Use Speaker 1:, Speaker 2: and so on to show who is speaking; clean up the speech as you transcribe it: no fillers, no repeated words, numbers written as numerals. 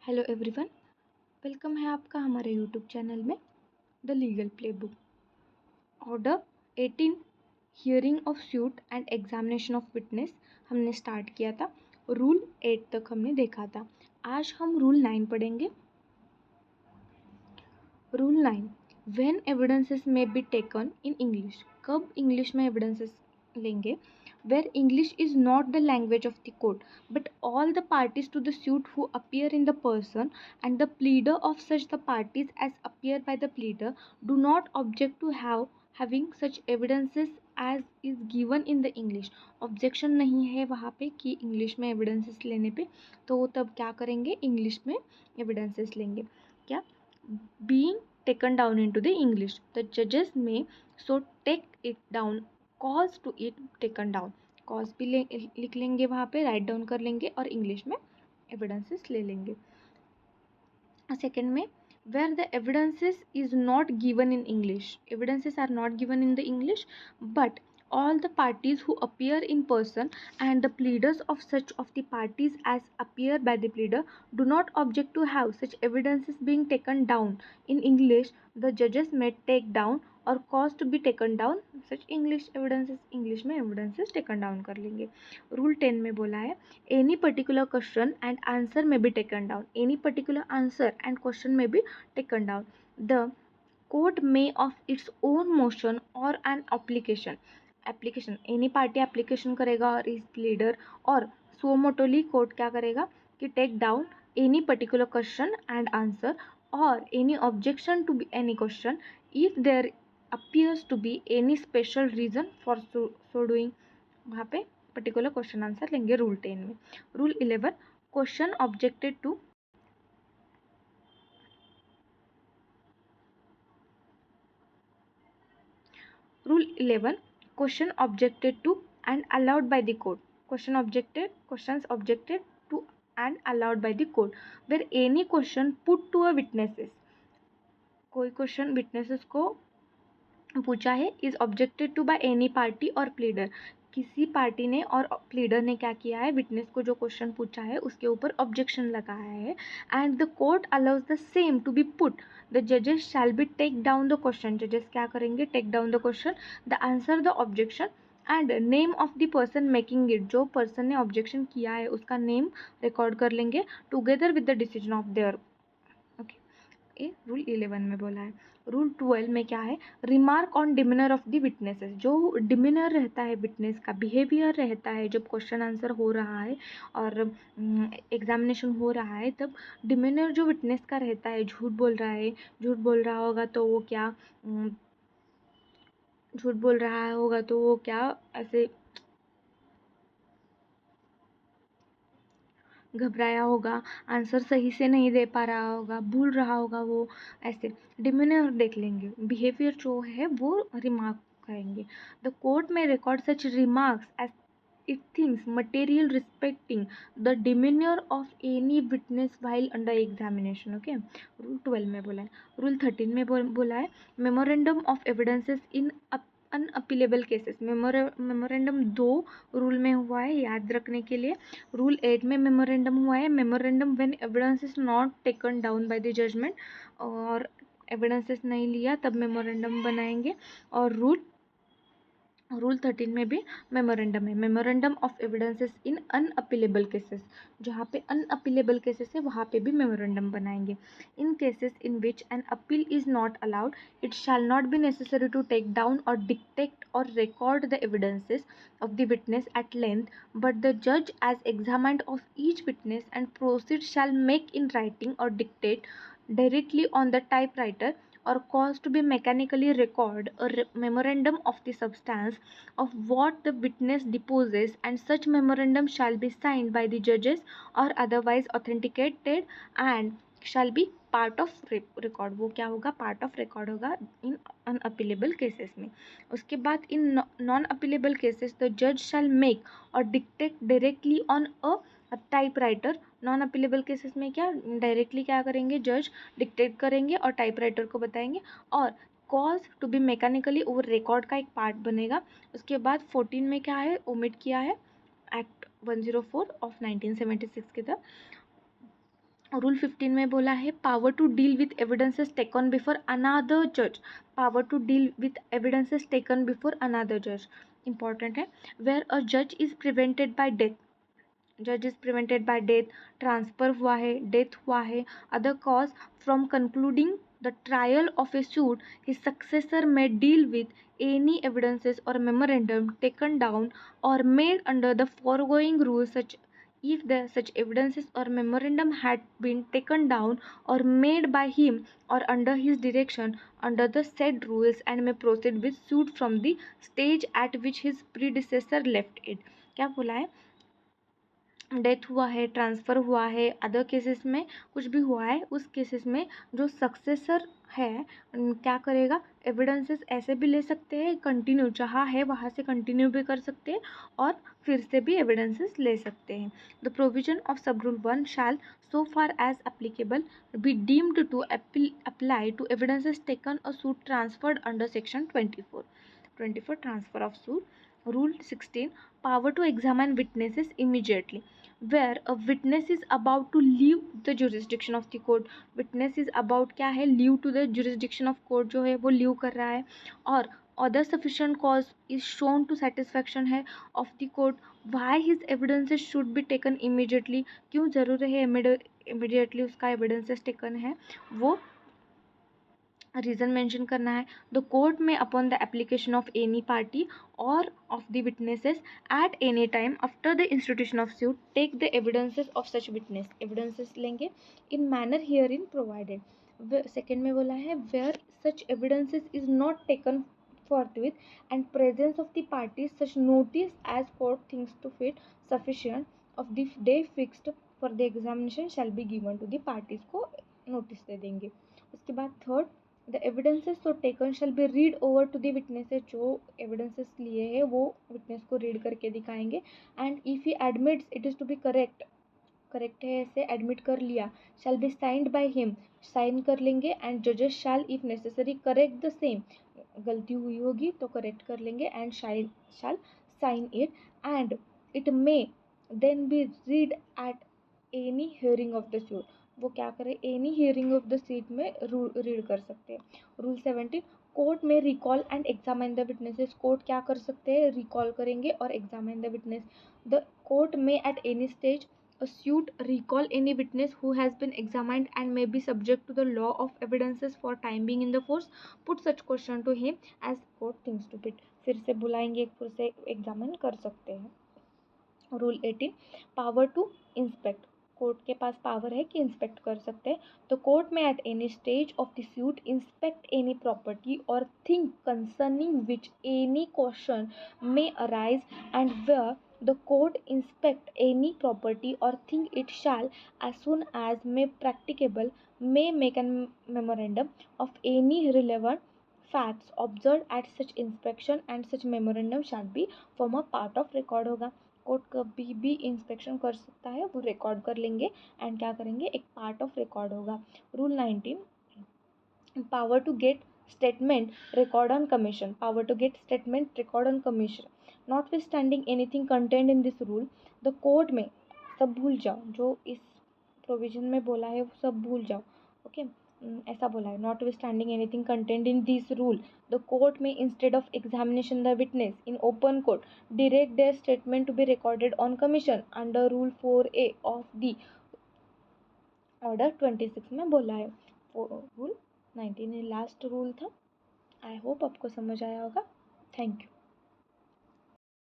Speaker 1: Hello everyone, welcome है आपका हमारे यूट्यूब चैनल में the legal playbook. Order 18 hearing of suit and examination of witness हमने start किया था। रूल 8 तक हमने देखा था। आज हम रूल 9 पढ़ेंगे। रूल 9, व्हेन एविडेंसेस में बी टेकन इन इंग्लिश, कब इंग्लिश में एविडेंसेस लेंगे? Where English is not the language of the court, but all the parties to the suit who appear in the person and the pleader of such the parties as appear by the pleader do not object to having such evidences as is given in the English. Objection नहीं है वहाँ पे कि English में evidences लेने पे, तो तब क्या करेंगे? इंग्लिश में एविडेंसेस लेंगे। क्या? being taken down into the English, the judges may so take it down, cause to it taken down, cause भी लिख लेंगे वहाँ पे, राइट डाउन कर लेंगे और इंग्लिश में एविडेंसेस ले लेंगे। सेकेंड में, where the evidences is not given in English, evidences are not given in the English, but all the parties who appear in person and the pleaders of such of the parties as appear by the pleader do not object to have such evidences being taken down in English, the judges may take down और cause to be taken down such English evidences, English में evidences taken down कर लेंगे। Rule 10 में बोला है any particular question and answer may be taken down, any particular answer and question may be taken down, the court may of its own motion or an application, any party application करेगा और इस pleader और सो मोटोली court क्या करेगा कि take down any particular question and answer और any objection to be any question if there appears to be any special reason for so doing, वहाँ पे पर्टिकुलर क्वेश्चन आंसर लेंगे रूल 10 में। Rule 11, question objected to, rule 11, question objected to and allowed by the court, questions objected to and allowed by the court, where any question put to a witnesses, कोई question witnesses को पूछा है is objected to by any party और pleader, किसी party ने और pleader ने क्या किया है, विटनेस को जो क्वेश्चन पूछा है उसके ऊपर ऑब्जेक्शन लगाया है, and the court allows the same to be put, the जजेस shall be take down the question, जजेस क्या करेंगे? Take down the question, the answer the objection and name of the person making it, जो person ने objection किया है उसका name record कर लेंगे together with the decision of their. ये रूल 11 में बोला है। रूल 12 में क्या है? Remark on de Minaur of the witnesses, जो डिमिनर रहता है विटनेस का, बिहेवियर रहता है जब क्वेश्चन आंसर हो रहा है और एग्जामिनेशन हो रहा है, तब डिमिनर जो विटनेस का रहता है, झूठ बोल रहा है, झूठ बोल रहा होगा तो वो क्या झूठ बोल रहा होगा तो वो क्या ऐसे घबराया होगा, आंसर सही से नहीं दे पा रहा होगा, भूल रहा होगा, वो ऐसे डिमिनर देख लेंगे। बिहेवियर जो है वो रिमार्क करेंगे। द कोर्ट में record such remarks as it thinks material respecting the demeanor of any witness while under examination. Okay, rule 12 में बोला है। रूल 13 में बोला है memorandum of evidences in unappealable cases, memorandum 2 rule में हुआ है याद रखने के लिए। रूल 8 में मेमोरेंडम हुआ है memorandum when evidence is not taken down by the judgment, और एविडेंसेस नहीं लिया तब मेमोरेंडम बनाएंगे। और रूल 13 में भी मेमोरेंडम है, memorandum of evidences in unappealable cases, जहाँ पे अनअपीलेबल केसेस है वहाँ पे भी मेमोरेंडम बनाएंगे। In cases in which an appeal is not allowed, it shall not be necessary to take down और डिक्टेट और record the evidences of the witness at length, but the judge as examined of each witness and proceed shall make in writing or dictate directly on the typewriter or cause to be mechanically record a memorandum of the substance of what the witness deposes, and such memorandum shall be signed by the judges or otherwise authenticated and shall be part of record, वो क्या होगा? Part of record होगा इन unappealable cases में। उसके बाद in non appealable cases the जज शैल make और dictate directly on a typewriter, non appealable cases में क्या डायरेक्टली क्या करेंगे? जज डिक्टेट करेंगे और टाइपराइटर को बताएंगे, और कॉज टू बी मैकेनिकली वो रिकॉर्ड का एक पार्ट बनेगा। उसके बाद 14 में क्या है ओमिट किया है, एक्ट 104 ऑफ 1976 के तहत रूल 15 में बोला है power to deal with evidences taken before अनादर जज, power to deal with evidences taken before अनादर जज इंपॉर्टेंट है। वेयर अ जज इज प्रिवेंटेड बाय डेथ, जज is prevented by death, transfer हुआ है, डेथ हुआ है, other cause from concluding the trial of A suit, his successor may deal with any evidences or memorandum taken down or made under the foregoing rules, such if the such evidences or memorandum had been taken down or made by him or under his direction under the said rules, and may proceed with suit from the stage at which his predecessor left it। क्या बोला है, death हुआ है, transfer हुआ है, other cases में कुछ भी हुआ है, उस केसेस में जो सक्सेसर है क्या करेगा, एविडेंसेस ऐसे भी ले सकते हैं, कंटिन्यू जहाँ है वहाँ से कंटिन्यू भी कर सकते हैं और फिर से भी एविडेंसेस ले सकते हैं। द प्रोविजन ऑफ सब rule 1 shell so far as applicable be deemed to apply to evidences taken or suit transferred under section 24 transfer of suit। Rule 16 power to examine witnesses immediately, where a witness is about to leave the jurisdiction of the court, witness is about क्या है, leave to the jurisdiction of court, जो है वो leave कर रहा है, और other sufficient cause is shown to satisfaction है of the court, why his evidences should be taken immediately, क्यों ज़रूरी है immediately उसका evidences taken है, वो रीज़न मेंशन करना है। द कोर्ट में upon the application of any party और of the witnesses at any time after the institution of suit take the evidences of such witness, evidences लेंगे in manner herein provided. Second में बोला है where such evidences is not taken forthwith and presence of the parties such notice as court thinks to fit sufficient of the day fixed for the examination shall be given to the parties को notice दे देंगे। उसके बाद third the evidences so taken shall be read over to the witnesses, जो evidences लिए हैं वो witness को रीड करके दिखाएंगे, and if he admits it is to be correct, correct है ऐसे एडमिट कर लिया, shall be signed by him, sign कर लेंगे, एंड जजेस shall if necessary correct the same, गलती हुई होगी तो करेक्ट कर लेंगे, and shall sign it, and it may then be read at any hearing of the suit, वो क्या करें any hearing of the seat में रीड कर सकते हैं। Rule 17 court may recall and examine the witnesses, court क्या कर सकते हैं, रिकॉल करेंगे और examine the witness. The court may at any stage a suit recall any witness who has been examined and may be subject to the law of evidences for time being in the force, put such question to him as court thinks to fit, फिर से बुलाएंगे, फिर से examine कर सकते हैं। Rule 18 power to inspect, court के पास पावर है कि इंस्पेक्ट कर सकते हैं। तो court may at any stage of the suit inspect any property और thing concerning which any question may arise, and where the court inspect any property or thing it shall as soon as may practicable may make a memorandum of any relevant facts observed at such inspection, and such memorandum shall be form a part of record होगा। Court कभी भी inspection कर सकता है, वो record कर लेंगे and क्या करेंगे एक पार्ट ऑफ रिकॉर्ड होगा। Rule 19 power to get statement record on commission, power to get statement record on commission notwithstanding anything content in this rule, the court में सब भूल जाओ, जो इस प्रोविजन में बोला है वो सब भूल जाओ, ओके ऐसा बोला है notwithstanding anything content in this rule the court may instead of examination the witness in open court direct their statement to be recorded on commission under rule 4A of the order 26 में बोला है। Rule 19 last rule था। I hope आपको समझ आया होगा। Thank you.